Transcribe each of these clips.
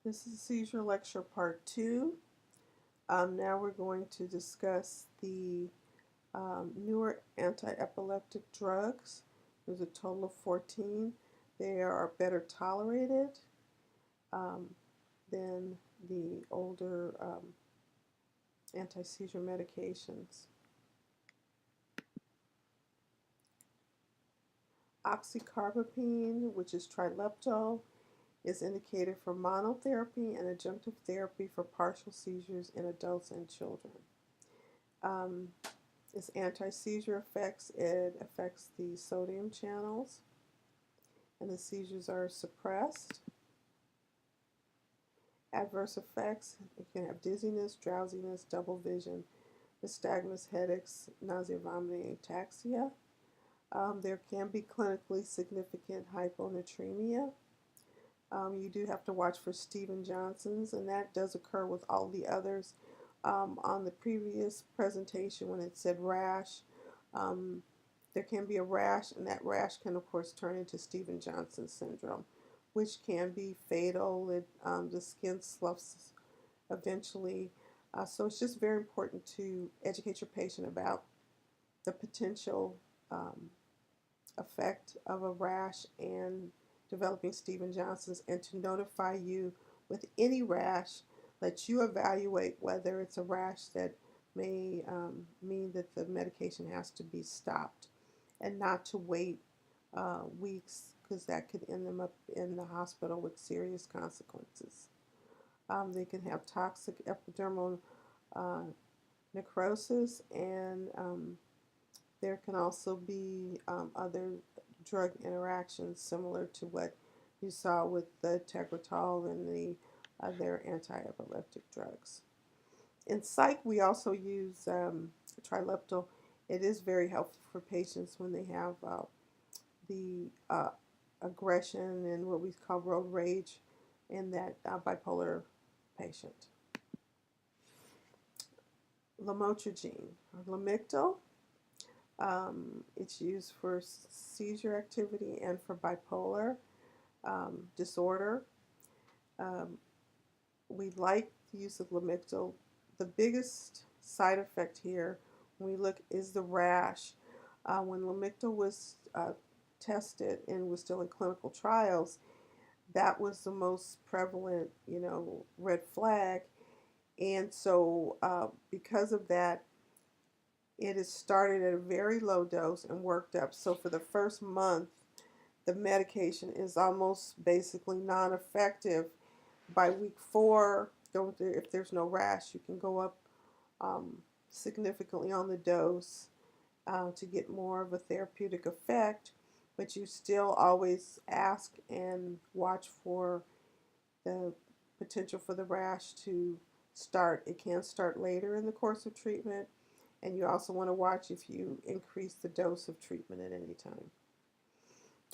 This is Seizure Lecture Part 2. Now we're going to discuss the newer anti-epileptic drugs. There's a total of 14. They are better tolerated um, than the older anti-seizure medications. Oxycarbazepine, which is trileptal, is indicated for monotherapy and adjunctive therapy for partial seizures in adults and children. Um, its anti-seizure effects, it affects the sodium channels and the seizures are suppressed. Adverse effects, you can have dizziness, drowsiness, double vision, nystagmus, headaches, nausea, vomiting, ataxia. There can be clinically significant hyponatremia. You do have to watch for Stevens-Johnson's, and that does occur with all the others. On the previous presentation, when it said rash, um, there can be a rash, and that rash can, of course, turn into Stevens-Johnson syndrome, which can be fatal. The skin sloughs eventually. So it's just very important to educate your patient about the potential effect of a rash and developing Stevens-Johnson's, and to notify you with any rash, let you evaluate whether it's a rash that may mean that the medication has to be stopped, and not to wait weeks, because that could end them up in the hospital with serious consequences. They can have toxic epidermal uh, necrosis, and there can also be other drug interactions similar to what you saw with the Tegretol and the other anti-epileptic drugs. In psych, we also use trileptal. It is very helpful for patients when they have the aggression and what we call road rage in that bipolar patient. Lamotrigine, or Lamictal. It's used for seizure activity and for bipolar disorder. Um, we like the use of Lamictal. The biggest side effect here, when we look, is the rash. When Lamictal was tested and was still in clinical trials, that was the most prevalent, red flag. And so, because of that, it is started at a very low dose and worked up. So for the first month, the medication is almost basically non-effective. By week 4, if there's no rash, you can go up um, significantly on the dose to get more of a therapeutic effect. But you still always ask and watch for the potential for the rash to start. It can start later in the course of treatment, and you also want to watch if you increase the dose of treatment at any time.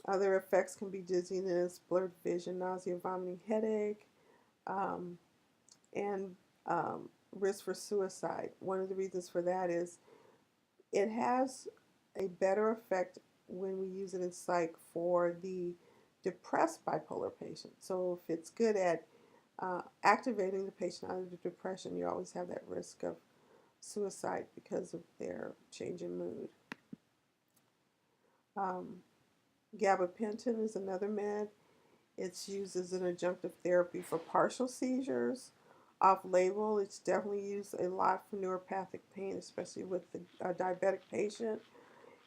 Other effects can be dizziness, blurred vision, nausea, vomiting, headache, um, and risk for suicide. One of the reasons for that is it has a better effect when we use it in psych for the depressed bipolar patient. So if it's good at activating the patient out of the depression, you always have that risk of suicide because of their change in mood. Gabapentin is another med. It's used as an adjunctive therapy for partial seizures. Off-label, it's definitely used a lot for neuropathic pain, especially with the diabetic patient.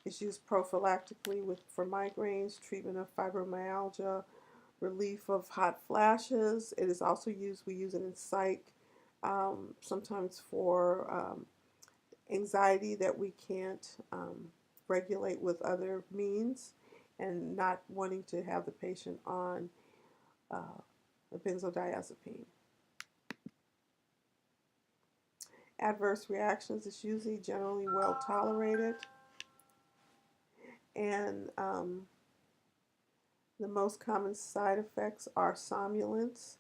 It's used prophylactically for migraines, treatment of fibromyalgia, relief of hot flashes. It is also used, we use it in psych, sometimes for anxiety that we can't regulate with other means, and not wanting to have the patient on the benzodiazepine. Adverse reactions is usually generally well tolerated, and the most common side effects are somnolence,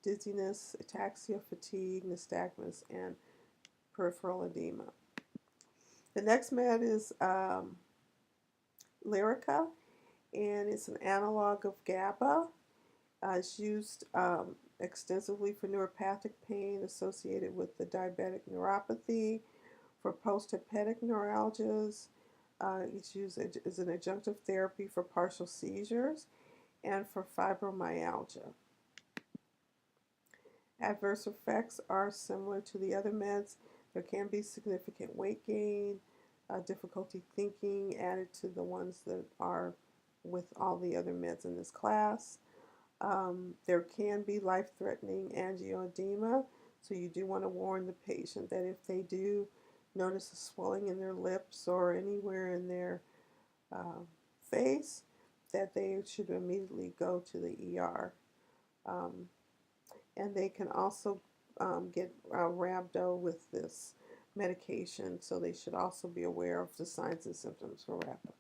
dizziness, ataxia, fatigue, nystagmus, and peripheral edema. The next med is Lyrica, and it's an analog of GABA, It's used extensively for neuropathic pain associated with the diabetic neuropathy, for post-herpetic neuralgias. It's used as an adjunctive therapy for partial seizures and for fibromyalgia. Adverse effects are similar to the other meds. There can be significant weight gain, difficulty thinking added to the ones that are with all the other meds in this class. There can be life-threatening angioedema, so you do want to warn the patient that if they do notice a swelling in their lips or anywhere in their uh, face, that they should immediately go to the ER. Um, and they can also get rhabdo with this medication, so they should also be aware of the signs and symptoms for rhabdo.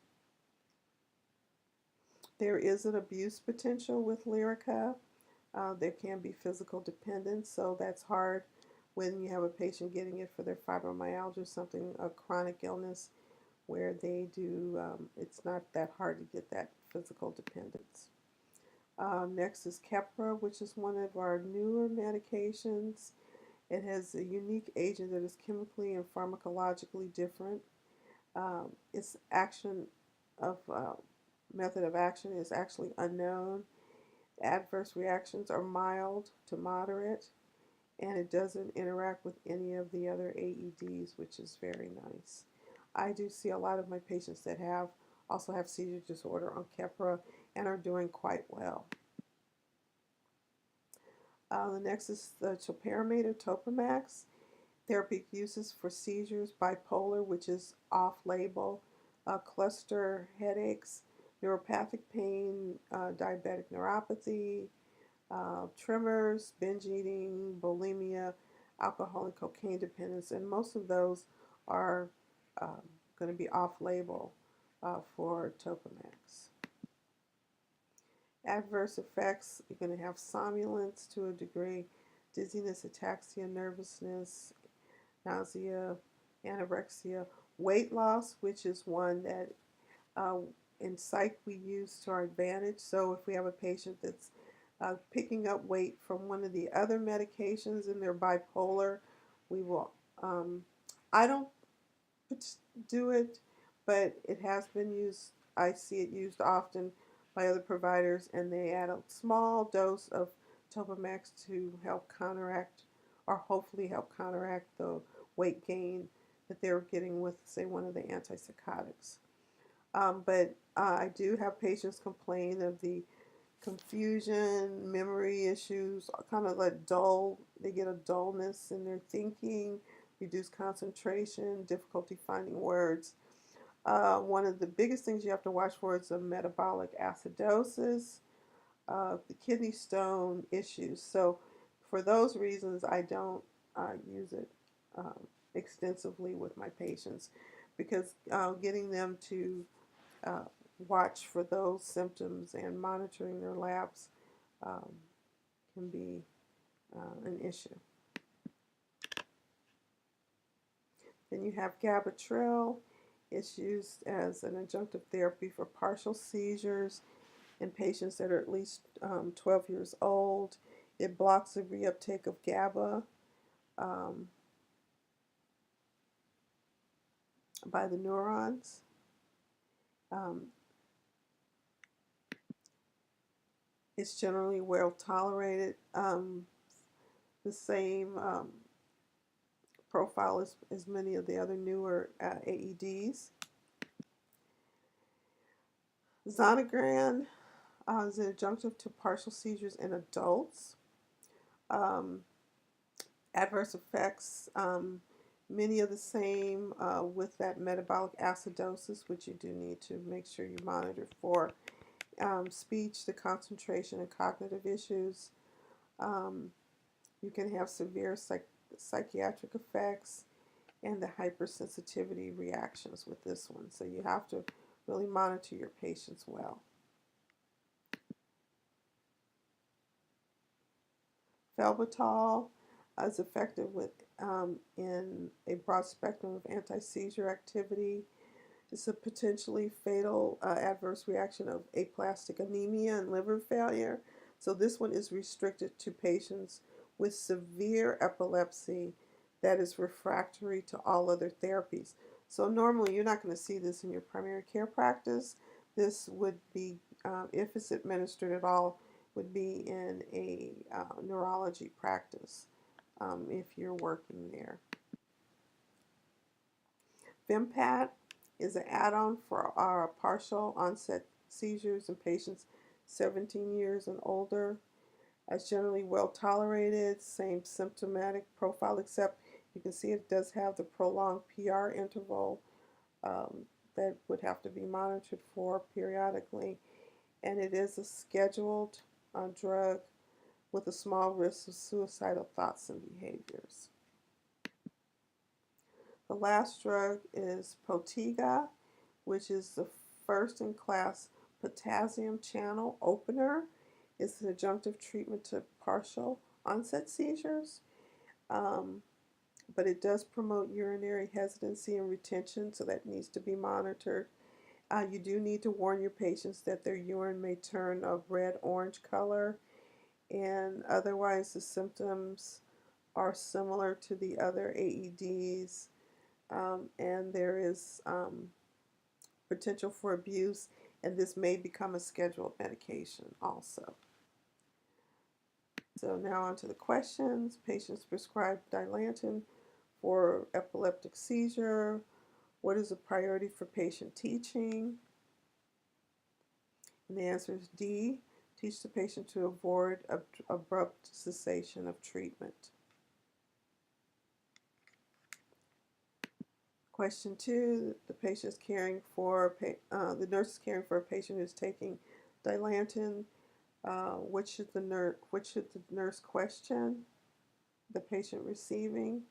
There is an abuse potential with Lyrica. There can be physical dependence, so that's hard when you have a patient getting it for their fibromyalgia, something, a chronic illness, where they do, it's not that hard to get that physical dependence. Next is Keppra, which is one of our newer medications. It has a unique agent that is chemically and pharmacologically different. Its action of method of action is actually unknown. Adverse reactions are mild to moderate, and it doesn't interact with any of the other AEDs, which is very nice. I do see a lot of my patients that also have seizure disorder on Keppra and are doing quite well. The next is the topiramate or Topamax. Therapeutic uses for seizures, bipolar, which is off-label, cluster headaches, neuropathic pain, diabetic neuropathy, tremors, binge eating, bulimia, alcohol and cocaine dependence, and most of those are going to be off-label for Topamax. Adverse effects, you're going to have somnolence to a degree, dizziness, ataxia, nervousness, nausea, anorexia, weight loss, which is one that in psych we use to our advantage. So if we have a patient that's picking up weight from one of the other medications and they're bipolar, we will, I don't do it, but it has been used. I see it used often by other providers, and they add a small dose of Topamax to help counteract, or hopefully help counteract, the weight gain that they're getting with, say, one of the antipsychotics. But I do have patients complain of the confusion, memory issues, kind of like dull, they get a dullness in their thinking, reduced concentration, difficulty finding words. One of the biggest things you have to watch for is a metabolic acidosis, the kidney stone issues. So for those reasons, I don't use it extensively with my patients, because getting them to uh, watch for those symptoms and monitoring their labs um, can be an issue. Then you have Gabatril. It's used as an adjunctive therapy for partial seizures in patients that are at least 12 years old. It blocks the reuptake of GABA by the neurons. Um, it's generally well tolerated. The same profile as many of the other newer AEDs. Zonegran is an adjunctive to partial seizures in adults. Um, Adverse effects, many of the same with that metabolic acidosis, which you do need to make sure you monitor for. Speech, the concentration, and cognitive issues. You can have severe psychiatric effects and the hypersensitivity reactions with this one. So you have to really monitor your patients well. Felbutol is effective in a broad spectrum of anti-seizure activity. It's a potentially fatal adverse reaction of aplastic anemia and liver failure. So this one is restricted to patients with severe epilepsy that is refractory to all other therapies. So normally you're not going to see this in your primary care practice. This would be, if it's administered at all, would be in a neurology practice if you're working there. Vimpat is an add-on for our partial onset seizures in patients 17 years and older. It's generally well tolerated, same symptomatic profile, except you can see it does have the prolonged PR interval that would have to be monitored for periodically. And it is a scheduled drug with a small risk of suicidal thoughts and behaviors. The last drug is Potiga, which is the first-in-class potassium channel opener. It's an adjunctive treatment to partial onset seizures, but it does promote urinary hesitancy and retention, so that needs to be monitored. You do need to warn your patients that their urine may turn a red-orange color, and otherwise the symptoms are similar to the other AEDs, and there is potential for abuse, and this may become a scheduled medication also. So now on to the questions. Patients prescribed Dilantin for epileptic seizure. What is a priority for patient teaching? And the answer is D. Teach the patient to avoid abrupt cessation of treatment. Question 2, the nurse is caring for a patient who's taking Dilantin. What should the nurse question the patient receiving?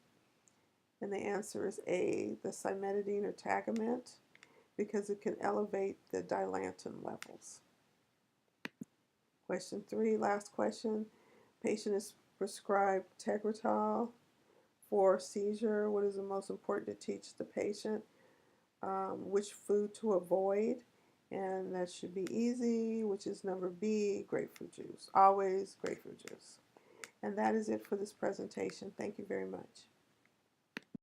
And the answer is A, the cimetidine or Tagamet, because it can elevate the Dilantin levels. Question 3, last question. Patient is prescribed Tegretol for seizure. What is the most important to teach the patient? Which food to avoid? And that should be easy, which is number B, grapefruit juice. Always grapefruit juice. And that is it for this presentation. Thank you very much.